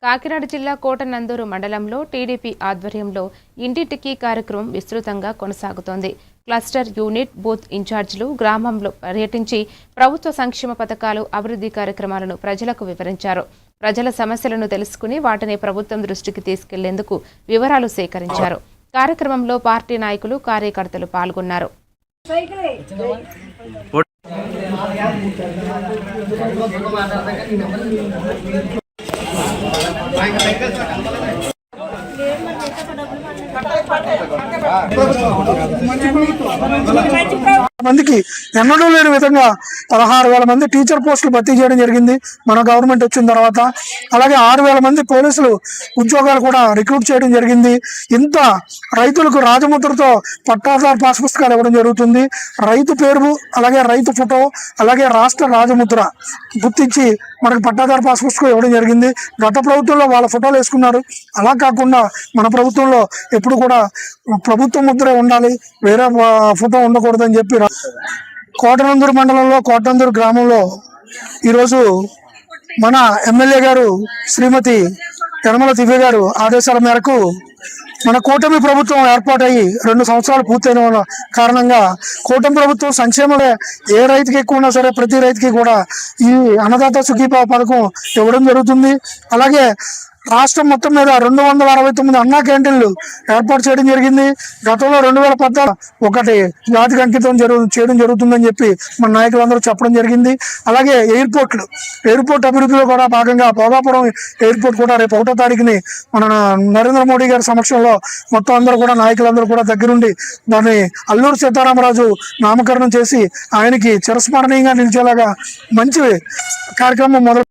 కాకినాడ జిల్లా కోటనందూరు మండలంలో టీడీపీ ఆధ్వర్యంలో ఇంటింటికి కార్యక్రమం విస్తృతంగా కొనసాగుతోంది. క్లస్టర్ యూనిట్ బూత్ ఇన్ఛార్జీలు గ్రామంలో పర్యటించి ప్రభుత్వ సంక్షేమ పథకాలు, అభివృద్ధి కార్యక్రమాలను ప్రజలకు వివరించారు. ప్రజల సమస్యలను తెలుసుకుని వాటిని ప్రభుత్వం దృష్టికి తీసుకెళ్లేందుకు వివరాలు సేకరించారు. కార్యక్రమంలో పార్టీ నాయకులు, కార్యకర్తలు పాల్గొన్నారు. మందికి ఎన్నడూ లేని విధంగా 16,000 మంది టీచర్ పోస్టులు భర్తీ చేయడం జరిగింది మన గవర్నమెంట్ వచ్చిన తర్వాత. అలాగే 6,000 మంది పోలీసులు ఉద్యోగాలు కూడా రిక్రూట్ చేయడం జరిగింది. ఇంత రైతులకు రాజముద్రతో పట్టాదారు పాస్ పుస్తకాలు ఇవ్వడం జరుగుతుంది. రైతు పేరు, అలాగే రైతు ఫోటో, అలాగే రాష్ట్ర రాజముద్ర గుర్తించి మనకు పట్టాదారు పాస్ పుస్తకం ఇవ్వడం జరిగింది. గత ప్రభుత్వంలో వాళ్ళ ఫోటోలు వేసుకున్నారు. అలా కాకుండా మన ప్రభుత్వంలో ఎప్పుడు కూడా ప్రభుత్వ ముద్రే ఉండాలి, వేరే ఫోటో ఉండకూడదని చెప్పి కోటనందూరు మండలంలో కోటనందూరు గ్రామంలో ఈరోజు మన ఎమ్మెల్యే గారు శ్రీమతి యనమల దివ్య గారు ఆదేశాల మేరకు మన కూటమి ప్రభుత్వం ఏర్పాటయ్యి 2 సంవత్సరాలు పూర్తయిన కారణంగా కూటమి ప్రభుత్వం సంక్షేమమే ఏ రైతుకి ఎక్కువ ఉన్నా సరే ప్రతి రైతుకి కూడా ఈ అన్నదాత సుఖీభావ పథకం ఇవ్వడం జరుగుతుంది. అలాగే రాష్ట్రం మొత్తం మీద 269 అన్నా క్యాంటీన్లు ఏర్పాటు చేయడం జరిగింది. గతంలో 2014 ఒకటి జాతికి అంకితం చేయడం జరుగుతుందని చెప్పి మన నాయకులందరూ చెప్పడం జరిగింది. అలాగే ఎయిర్పోర్ట్ అభివృద్ధిలో కూడా భాగంగా భోగాపురం ఎయిర్పోర్ట్ కూడా రేపు 1వ తారీఖుని మన నరేంద్ర మోడీ గారి సమక్షంలో మొత్తం అందరూ కూడా నాయకులందరూ కూడా దగ్గరుండి దాన్ని అల్లూరు సీతారామరాజు నామకరణం చేసి ఆయనకి చిరస్మరణీయంగా నిలిచేలాగా మంచి కార్యక్రమం మొదలు